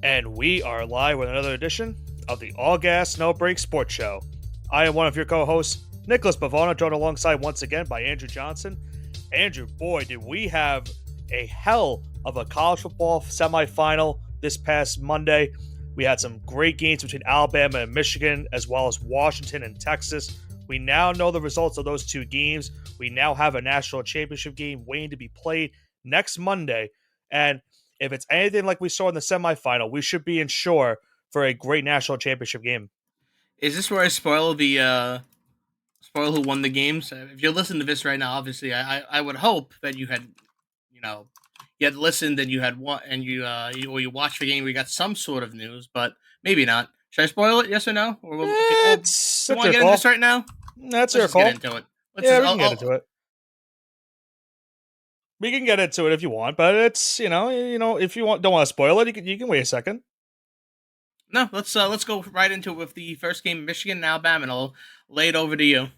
And we are live with another edition of the All Gas No Break Sports Show. I am one of your co-hosts, Nicholas Bavona, joined alongside once again by Andrew Johnson. Andrew, boy, did we have a hell of a college football semifinal this past Monday. We had some great games between Alabama and Michigan, as well as Washington and Texas. We now know the results of those two games. We now have a national championship game waiting to be played next Monday. And if it's anything like we saw in the semifinal, we should be in shore for a great national championship game. Is this where I spoil the spoil who won the games? If you're listening to this right now, obviously, I would hope that you had, you know, you had listened and you had what and you watched the game. We got some sort of news, but maybe not. Should I spoil it? Yes or no? Or do It's you that's want to your get into this call. right now? That's Let's your just get call. into it. Let's Yeah, just. we can get into it. We can get into it if you want, but it's if you don't want to spoil it, you can wait a second. No, let's go right into it with the first game, Michigan and Alabama, and I'll lay it over to you.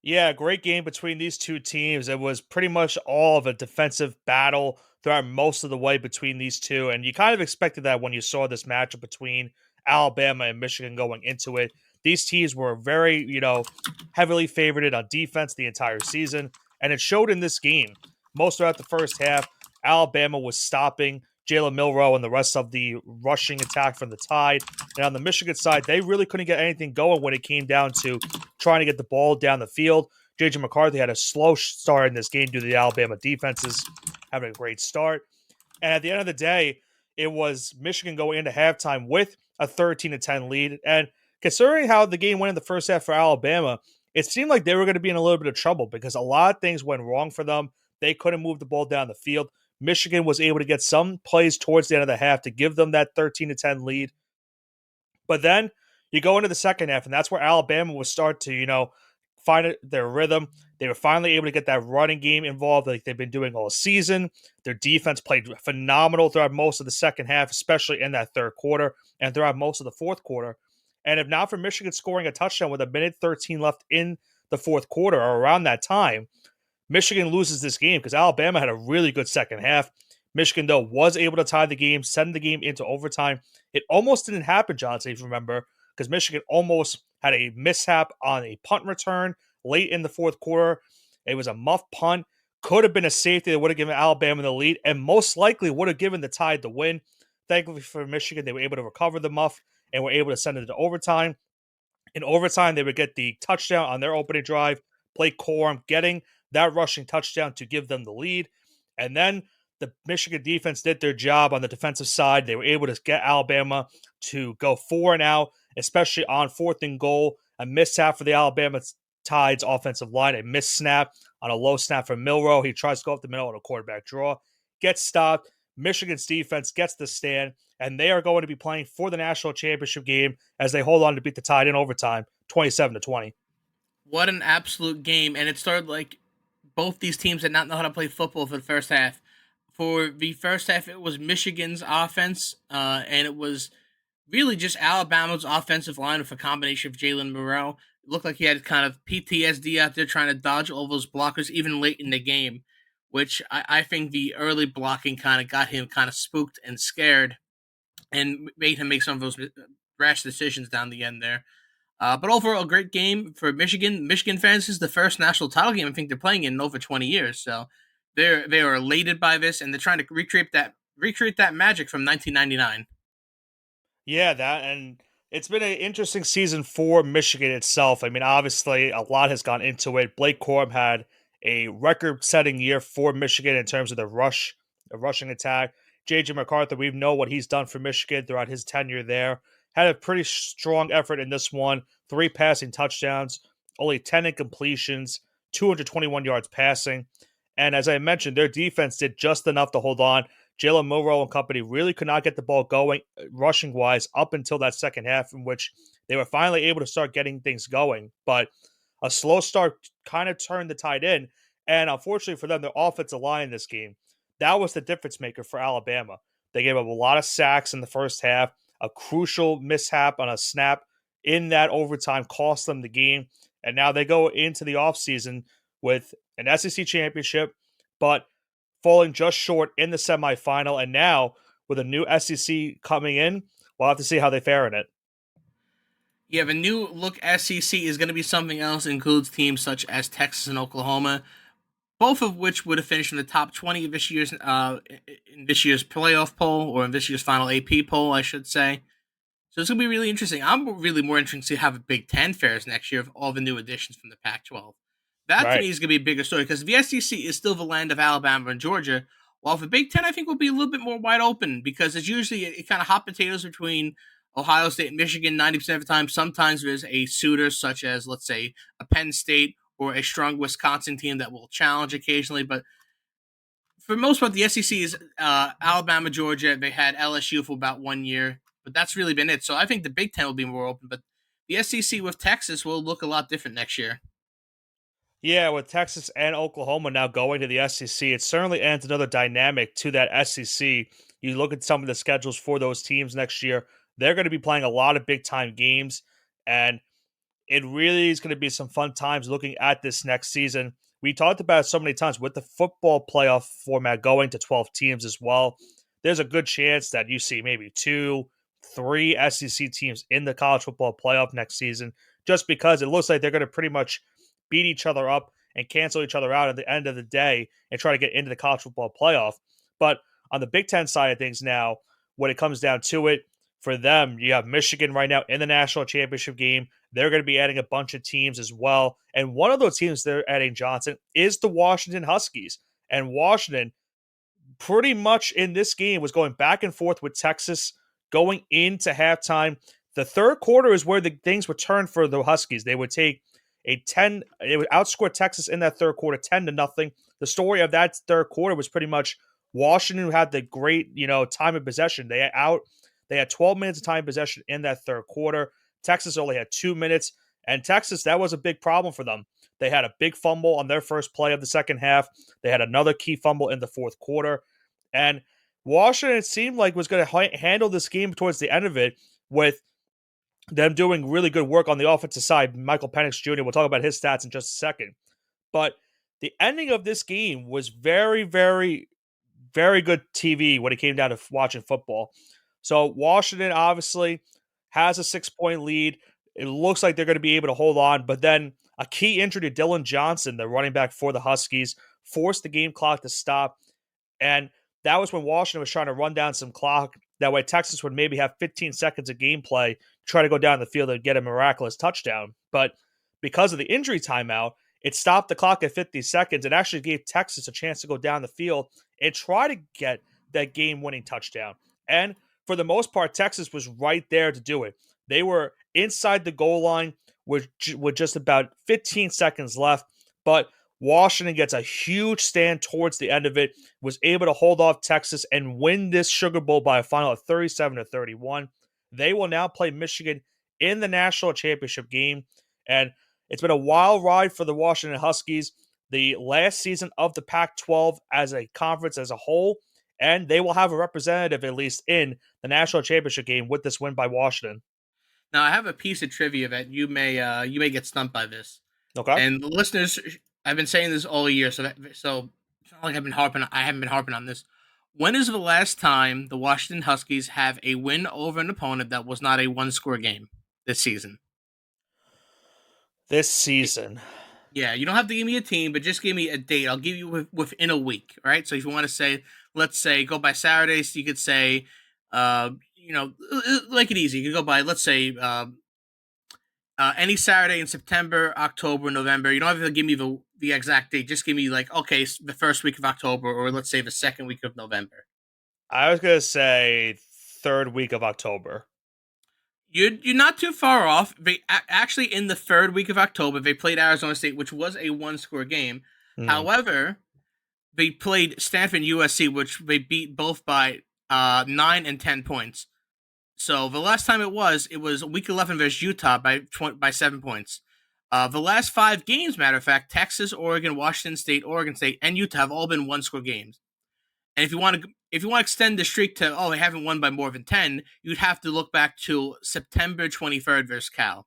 Yeah, great game between these two teams. It was pretty much all of a defensive battle throughout most of the way between these two, and you kind of expected that when you saw this matchup between Alabama and Michigan going into it. These teams were very, heavily favored on defense the entire season, and it showed in this game. Most throughout the first half, Alabama was stopping Jalen Milroe and the rest of the rushing attack from the Tide. And on the Michigan side, they really couldn't get anything going when it came down to trying to get the ball down the field. J.J. McCarthy had a slow start in this game due to the Alabama defenses having a great start. And at the end of the day, it was Michigan going into halftime with a 13-10 lead. And considering how the game went in the first half for Alabama, it seemed like they were going to be in a little bit of trouble because a lot of things went wrong for them. They couldn't move the ball down the field. Michigan was able to get some plays towards the end of the half to give them that 13-10 lead. But then you go into the second half, and that's where Alabama would start to, find their rhythm. They were finally able to get that running game involved like they've been doing all season. Their defense played phenomenal throughout most of the second half, especially in that third quarter and throughout most of the fourth quarter. And if not for Michigan scoring a touchdown with a minute 13 left in the fourth quarter or around that time, Michigan loses this game because Alabama had a really good second half. Michigan, though, was able to tie the game, send the game into overtime. It almost didn't happen, Johnson, if you remember, because Michigan almost had a mishap on a punt return late in the fourth quarter. It was a muff punt. Could have been a safety that would have given Alabama the lead and most likely would have given the Tide the win. Thankfully for Michigan, they were able to recover the muff and were able to send it to overtime. In overtime, they would get the touchdown on their opening drive. Blake Corum getting that rushing touchdown to give them the lead. And then the Michigan defense did their job on the defensive side. They were able to get Alabama to go 4-0, especially on fourth and goal. A mishap for the Alabama Tide's offensive line, a missed snap on a low snap from Milroe. He tries to go up the middle on a quarterback draw, gets stopped. Michigan's defense gets the stand, and they are going to be playing for the national championship game as they hold on to beat the Tide in overtime, 27-20. What an absolute game! And it started like both these teams did not know how to play football for the first half. For the first half, it was Michigan's offense, and it was really just Alabama's offensive line with a combination of Jalen Morrell. It looked like he had kind of PTSD out there trying to dodge all those blockers, even late in the game, which I think the early blocking kind of got him kind of spooked and scared and made him make some of those rash decisions down the end there. But overall, a great game for Michigan. Michigan fans, this is the first national title game I think they're playing in over 20 years. So they are elated by this, and they're trying to recreate that magic from 1999. Yeah, that and it's been an interesting season for Michigan itself. I mean, obviously, a lot has gone into it. Blake Corum had a record-setting year for Michigan in terms of the rushing attack. J.J. McCarthy, we know what he's done for Michigan throughout his tenure there. Had a pretty strong effort in this one. 3 passing touchdowns, only 10 incompletions, 221 yards passing. And as I mentioned, their defense did just enough to hold on. Jalen Milroe and company really could not get the ball going rushing wise up until that second half, in which they were finally able to start getting things going. But a slow start kind of turned the Tide in. And unfortunately for them, their offensive line in this game, that was the difference maker for Alabama. They gave up a lot of sacks in the first half. A crucial mishap on a snap in that overtime cost them the game. And now they go into the offseason with an SEC championship, but falling just short in the semifinal. And now with a new SEC coming in, we'll have to see how they fare in it. Yeah, the new look SEC is going to be something else. It includes teams such as Texas and Oklahoma, both of which would have finished in the top 20 of this year's in this year's playoff poll, or in this year's final AP poll, I should say. So it's gonna be really interesting. I'm really more interested to see how the Big Ten fares next year of all the new additions from the Pac-12. That to Right. me is gonna be a bigger story because the SEC is still the land of Alabama and Georgia, while the Big Ten I think will be a little bit more wide open because it's usually it kind of hot potatoes between Ohio State and Michigan 90% of the time. Sometimes there's a suitor such as let's say a Penn State or a strong Wisconsin team that will challenge occasionally, but for the most part, the SEC is Alabama, Georgia. They had LSU for about 1 year, but that's really been it. So I think the Big Ten will be more open, but the SEC with Texas will look a lot different next year. Yeah, with Texas and Oklahoma now going to the SEC, it certainly adds another dynamic to that SEC. You look at some of the schedules for those teams next year, they're going to be playing a lot of big time games. And it really is going to be some fun times looking at this next season. We talked about it so many times with the football playoff format going to 12 teams as well. There's a good chance that you see maybe two, three SEC teams in the college football playoff next season, just because it looks like they're going to pretty much beat each other up and cancel each other out at the end of the day and try to get into the college football playoff. But on the Big Ten side of things now, when it comes down to it, for them, you have Michigan right now in the national championship game. They're going to be adding a bunch of teams as well. And one of those teams they're adding, Johnson, is the Washington Huskies. And Washington, pretty much in this game, was going back and forth with Texas going into halftime. The third quarter is where the things would turn for the Huskies. They would take a 10, it would outscore Texas in that third quarter 10 to nothing. The story of that third quarter was pretty much Washington, who had the great, time of possession. They had 12 minutes of time of possession in that third quarter. Texas only had 2 minutes. And Texas, that was a big problem for them. They had a big fumble on their first play of the second half. They had another key fumble in the fourth quarter. And Washington, it seemed like, was going to handle this game towards the end of it with them doing really good work on the offensive side. Michael Penix Jr., we'll talk about his stats in just a second. But the ending of this game was very, very, very good TV when it came down to watching football. So Washington obviously has a 6-point lead. It looks like they're going to be able to hold on, but then a key injury to Dylan Johnson, the running back for the Huskies, forced the game clock to stop. And that was when Washington was trying to run down some clock. That way, Texas would maybe have 15 seconds of gameplay, try to go down the field and get a miraculous touchdown. But because of the injury timeout, it stopped the clock at 50 seconds. It actually gave Texas a chance to go down the field and try to get that game winning touchdown. And for the most part, Texas was right there to do it. They were inside the goal line with just about 15 seconds left. But Washington gets a huge stand towards the end of it, was able to hold off Texas and win this Sugar Bowl by a final of 37-31. They will now play Michigan in the national championship game. And it's been a wild ride for the Washington Huskies, the last season of the Pac 12 as a conference as a whole. And they will have a representative, at least, in the national championship game with this win by Washington. Now I have a piece of trivia that you may get stumped by this, Okay. and the listeners. I've been saying this all year, so it's not like I haven't been harping on this. When is the last time the Washington Huskies have a win over an opponent that was not a one-score game this season? This season. Yeah, you don't have to give me a team, but just give me a date. I'll give you within a week. All right. So if you want to say, let's say, go by Saturdays, you could say, like it easy. You can go by, let's say, any Saturday in September, October, November. You don't have to give me the exact date. Just give me like, okay, the first week of October, or let's say the second week of November. I was going to say third week of October. You're not too far off. They actually in the third week of October they played Arizona State, which was a one-score game. Hmm. However, they played Stanford and USC, which they beat both by 9 and 10 points. So the last time it was week 11 versus Utah by 7 points. The last 5 games, matter of fact, Texas, Oregon, Washington State, Oregon State, and Utah have all been one-score games. And if you want to extend the streak to they haven't won by more than 10, you'd have to look back to September 23rd versus Cal.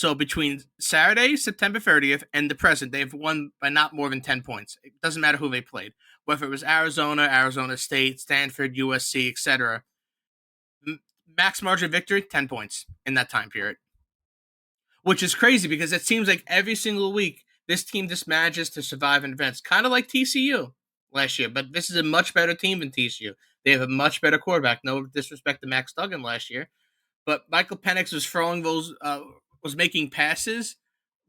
So between Saturday, September 30th, and the present, they've won by not more than 10 points. It doesn't matter who they played, whether it was Arizona, Arizona State, Stanford, USC, etc. Max margin of victory, 10 points in that time period, which is crazy because it seems like every single week this team just manages to survive in events, kind of like TCU last year. But this is a much better team than TCU. They have a much better quarterback. No disrespect to Max Duggan last year, but Michael Penix was throwing was making passes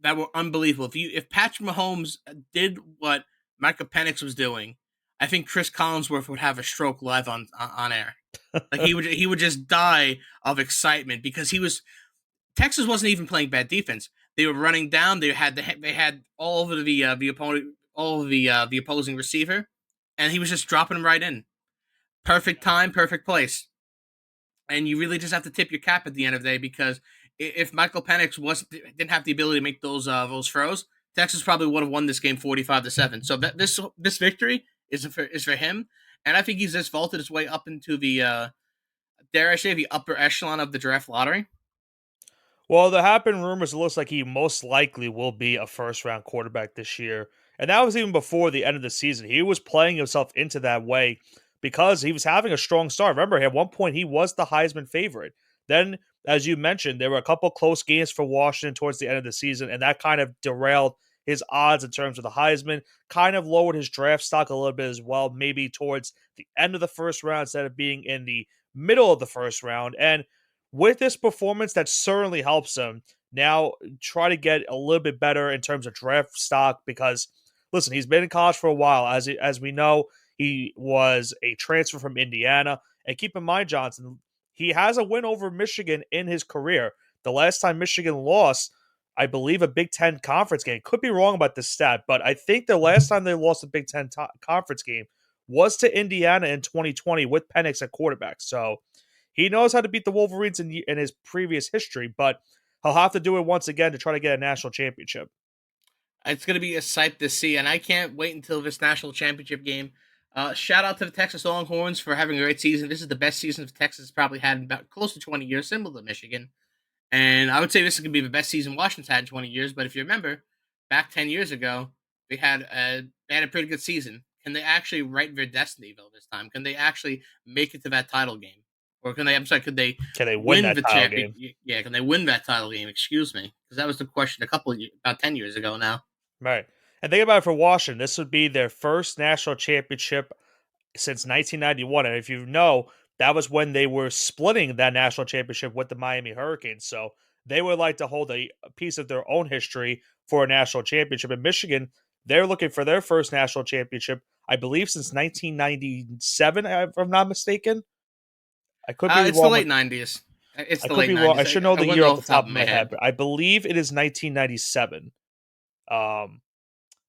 that were unbelievable. If Patrick Mahomes did what Michael Penix was doing, I think Chris Collinsworth would have a stroke live on air. Like he would just die of excitement because he was Texas wasn't even playing bad defense. They were running down. They had all over the opponent, all of the opposing receiver, and he was just dropping them right in. Perfect time, perfect place. And you really just have to tip your cap at the end of the day because if Michael Penix didn't have the ability to make those throws, Texas probably would have won this game 45-7. So this victory is for him, and I think he's just vaulted his way up into the dare I say the upper echelon of the draft lottery. Well, there have been rumors. It looks like he most likely will be a first round quarterback this year. And that was even before the end of the season. He was playing himself into that way because he was having a strong start. Remember, at one point, he was the Heisman favorite. Then, as you mentioned, there were a couple close games for Washington towards the end of the season, and that kind of derailed his odds in terms of the Heisman, kind of lowered his draft stock a little bit as well, maybe towards the end of the first round instead of being in the middle of the first round. And with this performance, that certainly helps him now try to get a little bit better in terms of draft stock because, listen, he's been in college for a while. As we know, he was a transfer from Indiana. And keep in mind, Johnson, he has a win over Michigan in his career. The last time Michigan lost, I believe, a Big Ten conference game. Could be wrong about this stat, but I think the last time they lost a Big Ten conference game was to Indiana in 2020 with Penix at quarterback. So he knows how to beat the Wolverines in his previous history, but he'll have to do it once again to try to get a national championship. It's going to be a sight to see, and I can't wait until this national championship game. Shout out to the Texas Longhorns for having a great season. This is the best season Texas probably had in about close to 20 years, similar to Michigan. And I would say this is going to be the best season Washington's had in 20 years. But if you remember, back 10 years ago, they had a pretty good season. Can they actually write their destiny though this time? Can they actually make it to that title game, or can they? I'm sorry, could they Can they win win that the title champion? game? Yeah, can they win that title game? Excuse me, because that was the question about 10 years ago now. Right. And think about it for Washington. This would be their first national championship since 1991. And if you know, that was when they were splitting that national championship with the Miami Hurricanes. So they would like to hold a piece of their own history for a national championship. In Michigan, they're looking for their first national championship, I believe, since 1997, if I'm not mistaken. I could be It's the wrong with late '90s. It's I the could late be wrong. I '90s. should know I the wouldn't year know off off the the top top of of my my head, head. but I believe it is 1997. Um,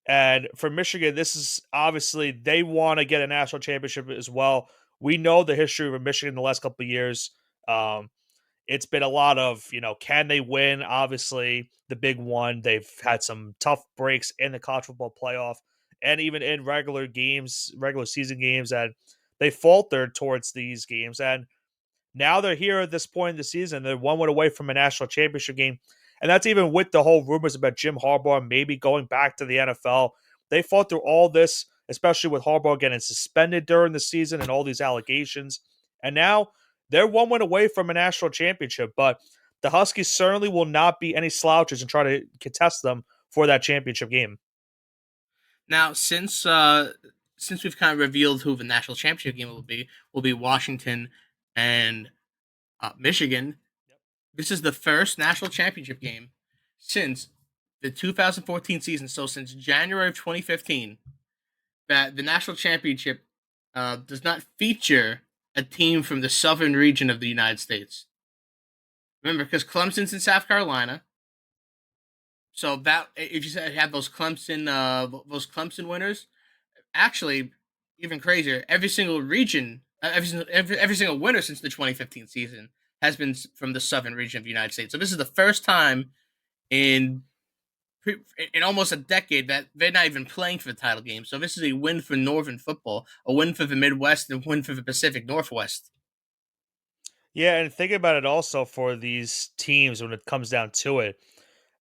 And for Michigan, this is obviously they want to get a national championship as well. We know the history of Michigan the last couple of years. Um, it's been a lot of, can they win? Obviously, the big one. They've had some tough breaks in the college football playoff and even in regular season games, and they faltered towards these games. And now they're here at this point in the season. They're one win away from a national championship game. And that's even with the whole rumors about Jim Harbaugh maybe going back to the NFL. They fought through all this, especially with Harbaugh getting suspended during the season and all these allegations. And now they're one win away from a national championship. But the Huskies certainly will not be any slouches and try to contest them for that championship game. Now, since we've kind of revealed who the national championship game will be Washington and Michigan. This is the first national championship game since the 2014 season. So since January of 2015, that the national championship does not feature a team from the southern region of the United States. Remember, because Clemson's in South Carolina, so that if you have those Clemson winners, actually even crazier. Every single region, every single winner since the 2015 season has been from the southern region of the United States. So this is the first time in in almost a decade that they're not even playing for the title game. So this is a win for Northern football, a win for the Midwest, and a win for the Pacific Northwest. Yeah, and think about it also for these teams when it comes down to it.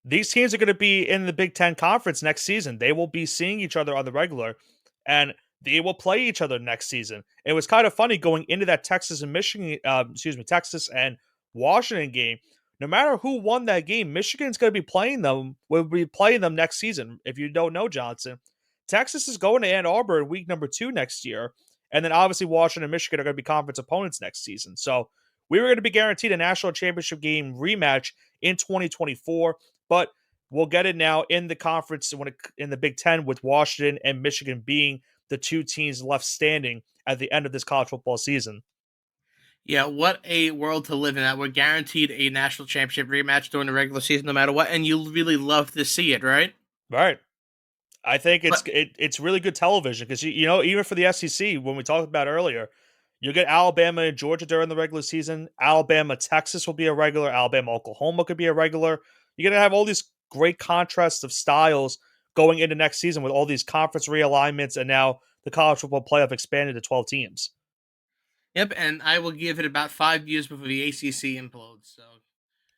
these teams are going to be in the Big Ten Conference next season. They will be seeing each other on the regular, and they will play each other next season. It was kind of funny going into that Texas and Michigan, Texas and Washington game. No matter who won that game, Michigan's going to be playing them. Will be playing them next season. If you don't know, Johnson, Texas is going to Ann Arbor in week number 2 next year, and then obviously Washington and Michigan are going to be conference opponents next season. So we were going to be guaranteed a national championship game rematch in 2024, but we'll get it now in the conference in the Big Ten with Washington and Michigan being the two teams left standing at the end of this college football season. Yeah, what a world to live in! That we're guaranteed a national championship rematch during the regular season, no matter what, and you really love to see it, right? Right. I think But it's really good television because you know even for the SEC when we talked about earlier, you get Alabama and Georgia during the regular season. Alabama Texas will be a regular. Alabama Oklahoma could be a regular. You're gonna have all these great contrasts of styles going into next season with all these conference realignments and now the college football playoff expanded to 12 teams. yep, and I will give it about 5 years before the ACC implodes. So,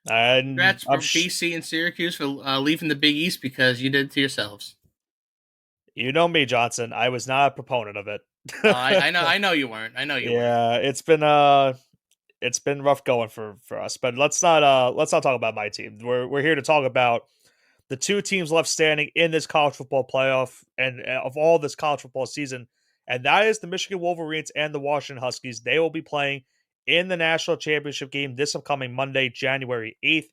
And congrats for BC and Syracuse for leaving the Big East because you did it to yourselves. you know me, Johnson. I was not a proponent of I it. know, I know you weren't. I know you weren't. Yeah, it's been rough going for us. But let's not talk about my team. We're here to talk about the two teams left standing in this college football playoff and of all this college football season, and that is the Michigan Wolverines and the Washington Huskies. They will be playing in the national championship game this upcoming Monday, January 8th.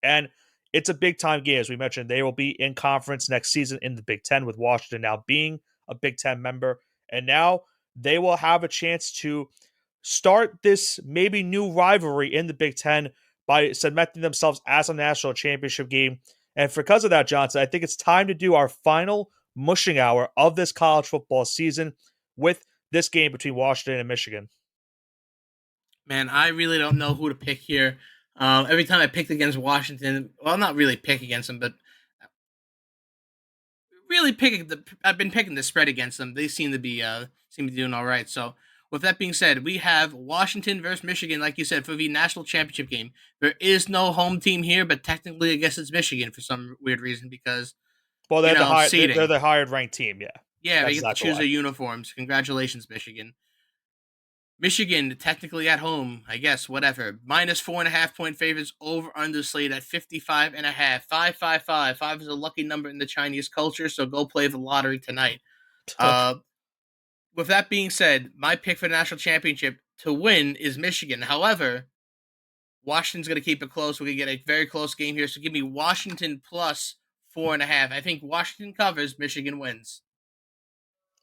And it's a big time game, as we mentioned. They will be in conference next season in the Big Ten with Washington now being a Big Ten member. And now they will have a chance to start this maybe new rivalry in the Big Ten by cementing themselves as a national championship game. And because of that, Johnson, I think it's time to do our final mushing hour of this college football season with this game between Washington and Michigan. Man, I really don't know who to pick here. Every time I picked against Washington, well, not really pick against them, but really picking the. I've been picking the spread against them. They seem to be doing all right. So, with that being said, we have Washington versus Michigan, like you said, for the national championship game. There is no home team here, but technically, I guess it's Michigan for some weird reason because Well, they're seeding. the hired ranked team. Yeah, Yeah, they that's get to exactly choose why. their uniforms. Congratulations, Michigan. Michigan, technically at home, I guess, whatever. Minus 4.5 point favorites over under slate at 55.5. 555. Five is a lucky number in the Chinese culture, so go play the lottery tonight. Uh, with that being said, my pick for the national championship to win is Michigan. However, Washington's going to keep it close. We're going to get a very close game here. So give me Washington plus 4.5. I think Washington covers, Michigan wins.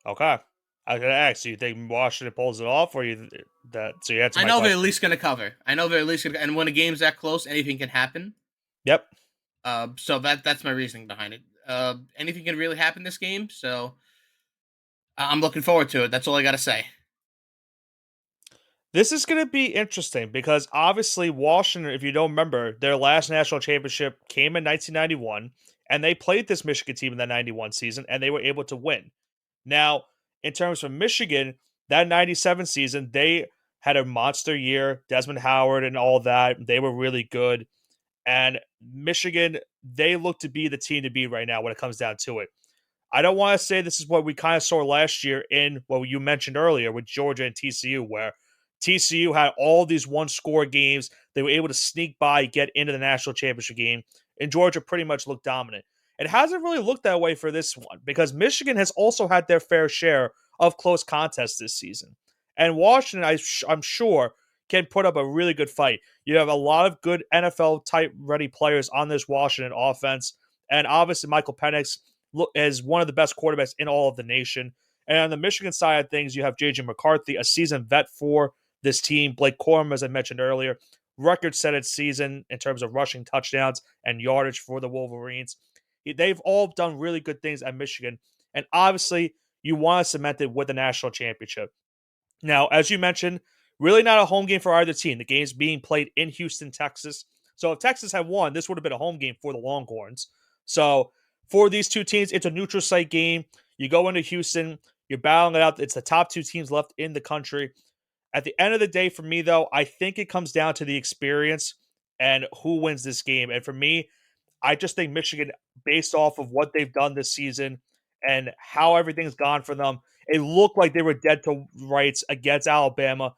Okay. I was gonna ask, do you think Washington pulls it off, or you that? So you answer I my know they're at question. least going to cover. I know they're at least going to, and when a game's that close, anything can happen. Yep. So that's my reasoning behind it. Anything can really happen this game, so I'm looking forward to it. That's all I got to say. This is going to be interesting because obviously Washington, if you don't remember, their last national championship came in 1991, and they played this Michigan team in that 91 season, and they were able to win. Now, in terms of Michigan, that 97 season, they had a monster year, Desmond Howard and all that. They were really good. And Michigan, they look to be the team to beat right now when it comes down to it. I don't want to say this is what we kind of saw last year in what you mentioned earlier with Georgia and TCU, where TCU had all these one score games. They were able to sneak by, get into the national championship game, and Georgia pretty much looked dominant. It hasn't really looked that way for this one because Michigan has also had their fair share of close contests this season. And Washington, I'm sure, can put up a really good fight. You have a lot of good NFL type ready players on this Washington offense. And obviously, Michael Penix is one of the best quarterbacks in all of the nation. And on the Michigan side of things, you have JJ McCarthy, a seasoned vet for this team. Blake Corum, as I mentioned earlier, record setting season in terms of rushing touchdowns and yardage for the Wolverines. They've all done really good things at Michigan. And obviously, you want to cement it with a national championship. Now, as you mentioned, really not a home game for either team. The game's being played in Houston, Texas. So if Texas had won, this would have been a home game for the Longhorns. So for these two teams, it's a neutral site game. You go into Houston, you're battling it out. It's the top two teams left in the country. At the end of the day, for me, though, I think it comes down to the experience and who wins this game. And for me, I just think Michigan, based off of what they've done this season and how everything's gone for them, it looked like they were dead to rights against Alabama.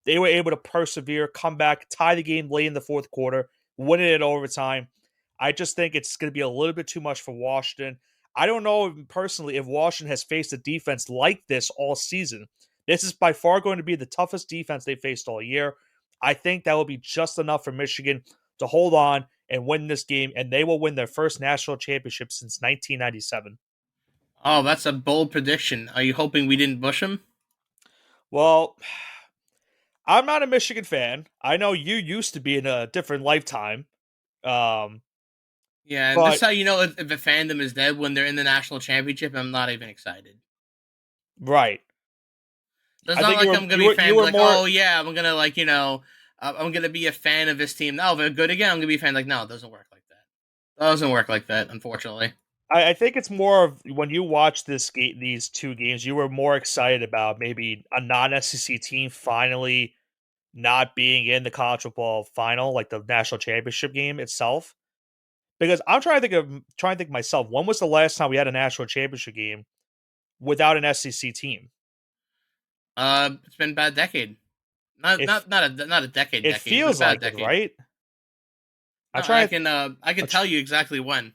They were able to persevere, come back, tie the game late in the fourth quarter, win it in overtime. I just think it's going to be a little bit too much for Washington. I don't know personally if Washington has faced a defense like this all season. This is by far going to be the toughest defense they faced all year. I think that will be just enough for Michigan to hold on and win this game, and they will win their first national championship since 1997. Oh, that's a bold prediction. Are you hoping we didn't bush him? Well, I'm not a Michigan fan. I know you used to be in a different lifetime. Um, Yeah, and this is but how you know if a fandom is dead when they're in the national championship. I'm not even excited. right. So it's I not think you like were I'm gonna you be a were fan. you Be were like, more oh yeah, I'm gonna like I'm gonna be a fan of this team. No, if they're good again, I'm gonna be a fan. Like, no, it doesn't work like that. It doesn't work like that, unfortunately. I think it's more of when you watch these two games, you were more excited about maybe a non-SEC team finally not being in the college football final, like the national championship game itself. Because I'm trying to think myself, when was the last time we had a national championship game without an SEC team? It's been about a decade. Not If not not a not a it decade, but feels about a like it, decade. right? I'm No, trying to I can I'm tr- tell you exactly when.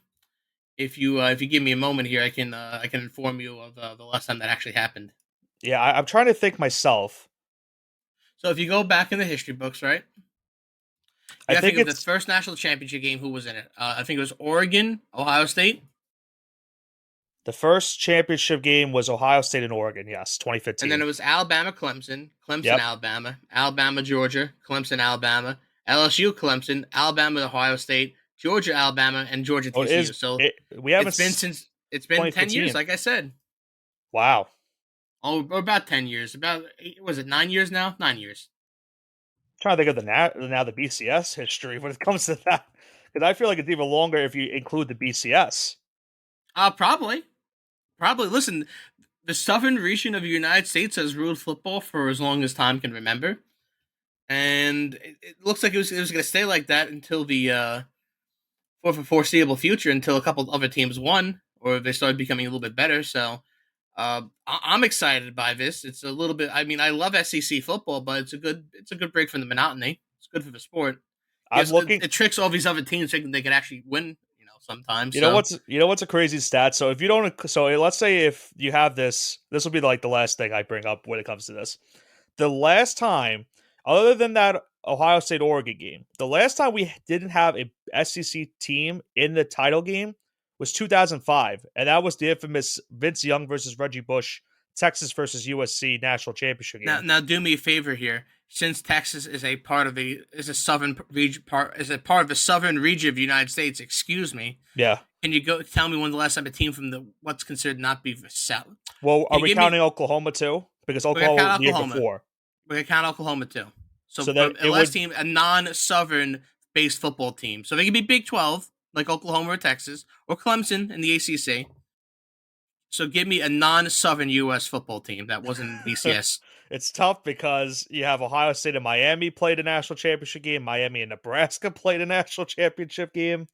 If you give me a moment here, I can inform you of the last time that actually happened. yeah, I'm trying to think myself. So if you go back in the history books, right, I you got to think think of the it's first national championship game. Who was in it? I think it was Oregon, Ohio State, the first championship game was Ohio State and Oregon, yes, and then 2015. it was Alabama, Clemson, Clemson, Yep. Alabama, Alabama, Georgia, Clemson, Alabama, LSU, Clemson, Alabama, Ohio State, Georgia, Alabama, and Georgia, Oh, TCU. So we haven't it's been 10 years, 2015. like I said. Wow. Oh, or about 10 years. About was it 9 years now? 9 years. Trying to think of the BCS history when it comes to that, because I feel like it's even longer if you include the BCS. Probably, probably. Listen, the southern region of the United States has ruled football for as long as time can remember, and it looks like it was going to stay like that until the for the foreseeable future, until a couple other teams won or they started becoming a little bit better. So I'm excited by this. It's a little bit. I mean, I love SEC football, but it's a good break from the monotony. It's good for the sport. I'm Yes, looking. it tricks all these other teams thinking they can actually win. Sometimes. You know what's a crazy stat? So if you don't, so let's say if you have this will be like the last thing I bring up when it comes to this. The last time, other than that Ohio State Oregon game, the last time we didn't have a SEC team in the title game was 2005, and that was the infamous Vince Young versus Reggie Bush Texas versus USC national championship game. Now do me a favor here. Since Texas is a part of the is a southern region part is a part of the southern region of the United States. Excuse me. Yeah. Can you go tell me when the last time a team from the what's considered not be the South? Well, Can are you we give me? counting Oklahoma too? Because We're gonna Oklahoma count was the year Oklahoma. before. We're gonna count Oklahoma too. So So then from a it last would team, a non-southern based football team. So they can be Big 12, like Oklahoma or Texas, or Clemson in the ACC. So give me a non-southern U.S. football team that wasn't in the BCS. it's tough because you have Ohio State and Miami played a national championship game. Miami and Nebraska played a national championship game.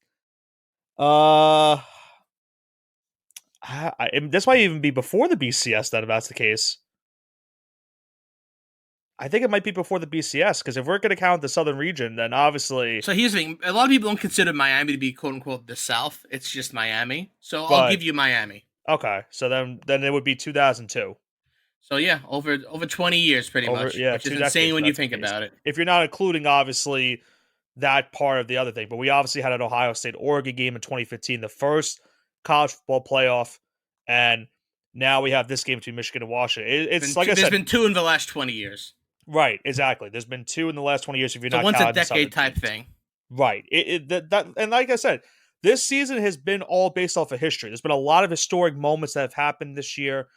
Uh, this might even be before the BCS. Then, if that's the case, I think it might be before the BCS because if we're going to count the Southern region, then obviously, So here's the thing: a lot of people don't consider Miami to be "quote unquote" the South. It's just Miami. So I'll but give you Miami. okay. So then it would be 2002. So yeah, over 20 years, pretty Over much, yeah, which is two insane decades if when you that's the think case. about it. If you're not including obviously that part of the other thing, but we obviously had an Ohio State Oregon game in 2015, the first college football playoff, and now we have this game between Michigan and Washington. It's like I There's said, been two in the last 20 years. right? Exactly. There's been two in the last 20 years if you're So not one's a counting the Southern decade type teams. thing. Right. And like I said, this season has been all based off of history. There's been a lot of historic moments that have happened this year,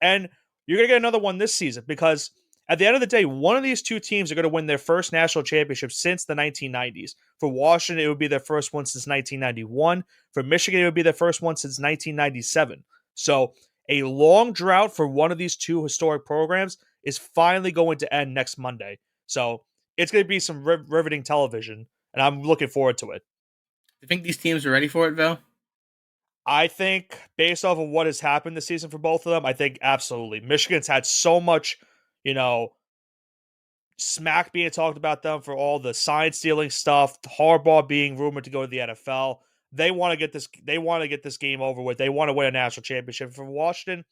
and you're gonna get another one this season because at the end of the day, one of these two teams are going to win their first national championship since the 1990s. For Washington, it would be their first one since 1991. For Michigan, it would be their first one since 1997. So a long drought for one of these two historic programs is finally going to end next Monday. So it's going to be some riveting television, and I'm looking forward to it. you think these teams are ready for it, though? I think based off of what has happened this season for both of them, I think absolutely. Michigan's had so much, you know, smack being talked about them for all the sign stealing stuff, Harbaugh being rumored to go to the NFL. They want to get this. They want to get this game over with. They want to win a national championship. For Washington,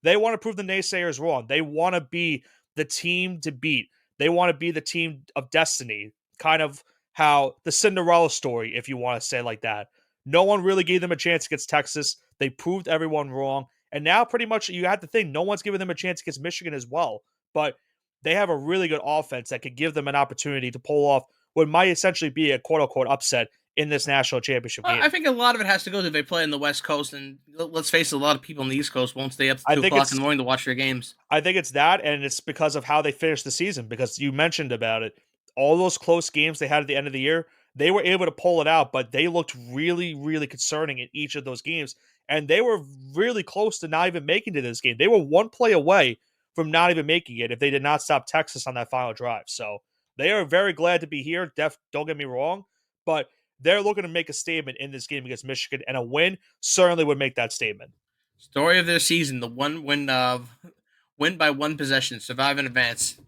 they want to prove the naysayers wrong. They want to be the team to beat. They want to be the team of destiny. Kind of how the Cinderella story, if you want to say it like that. No one really gave them a chance against Texas. They proved everyone wrong. And now pretty much you have to think no one's giving them a chance against Michigan as well. But they have a really good offense that could give them an opportunity to pull off what might essentially be a quote unquote upset in this national championship Well, I game. think a lot of it has to go to they play in the West Coast, and let's face it, a lot of people on the East Coast won't stay up to I two think o'clock in it's the morning to watch their games. I think it's that, and it's because of how they finished the season. Because you mentioned about it, all those close games they had at the end of the year, they were able to pull it out, but they looked really, really concerning in each of those games, and they were really close to not even making it to this game. They were one play away from not even making it if they did not stop Texas on that final drive. So they are very glad to be here. Don't get me wrong, but they're looking to make a statement in this game against Michigan, and a win certainly would make that statement. Story of their season: the one win by one possession, survive in advance.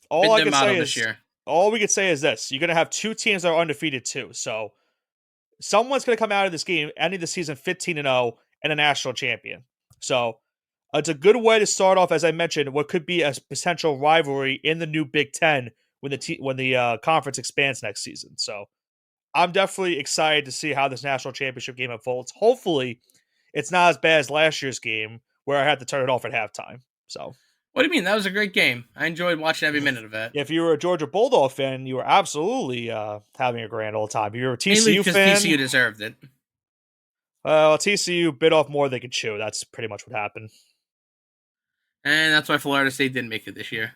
All Been I their can motto say this is year. all we could say is this: you're gonna have two teams that are undefeated too. So someone's gonna come out of this game, ending the season 15-0 and a national champion. So it's a good way to start off, as I mentioned, what could be a potential rivalry in the new Big Ten when the conference expands next season. So I'm definitely excited to see how this national championship game unfolds. Hopefully, it's not as bad as last year's game where I had to turn it off at halftime. So What do you mean? That was a great game. I enjoyed watching every minute of it. if you were a Georgia Bulldog fan, you were absolutely having a grand old time. If you were a Mainly TCU because fan, TCU deserved it. well, TCU bit off more than they could chew. That's pretty much what happened. And that's why Florida State didn't make it this year.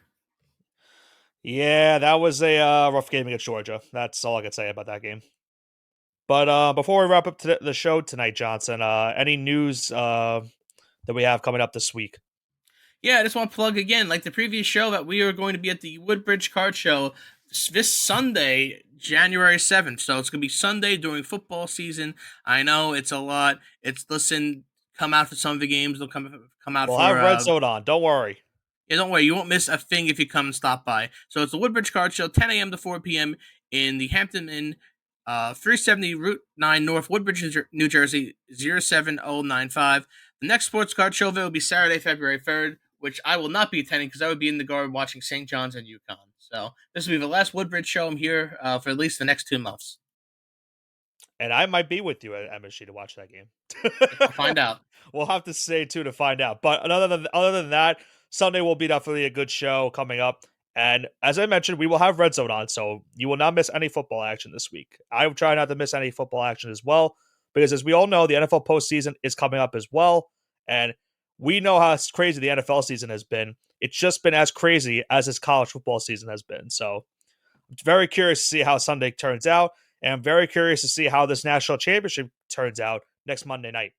Yeah, that was a rough game against Georgia. That's all I can say about that game. But before we wrap up the show tonight, Johnson, any news that we have coming up this week? Yeah, I just want to plug again, like the previous show, that we are going to be at the Woodbridge Card Show this Sunday, January 7th. So it's going to be Sunday during football season. I know it's a lot. Listen, come out for some of the games. They'll come out We'll for have Red Zone on. Don't worry. yeah, don't worry, you won't miss a thing if you come and stop by. So it's the Woodbridge Card Show, 10 a.m. to 4 p.m. in the Hampton Inn, 370 Route 9 North, Woodbridge, New Jersey, 07095. The next sports card show will be Saturday, February 3rd, which I will not be attending because I would be in the Garden watching St. John's and UConn. So this will be the last Woodbridge show I'm here for at least the next 2 months. And I might be with you at MSG to watch that game. I'll find out. We'll have to stay tuned to find out. But other than that, Sunday will be definitely a good show coming up. And as I mentioned, we will have Red Zone on, so you will not miss any football action this week. I will try not to miss any football action as well, because as we all know, the NFL postseason is coming up as well. And we know how crazy the NFL season has been. It's just been as crazy as this college football season has been. So I'm very curious to see how Sunday turns out. And I'm very curious to see how this national championship turns out next Monday night.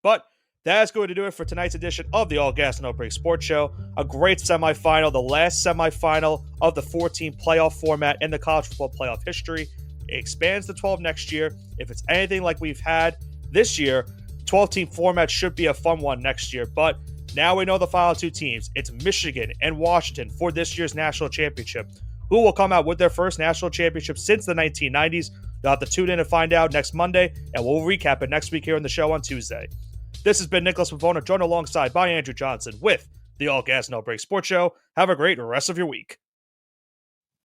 But that's going to do it for tonight's edition of the All Gas No Break Sports Show. A great semifinal, the last semifinal of the 14 playoff format in the college football playoff history. It expands to 12 next year. If it's anything like we've had this year, 12-team format should be a fun one next year. But now we know the final two teams. It's Michigan and Washington for this year's national championship. Who will come out with their first national championship since the 1990s? You'll have to tune in and find out next Monday, and we'll recap it next week here on the show on Tuesday. This has been Nicholas Pavona, joined alongside by Andrew Johnson with the All Gas No Break Sports Show. Have a great rest of your week.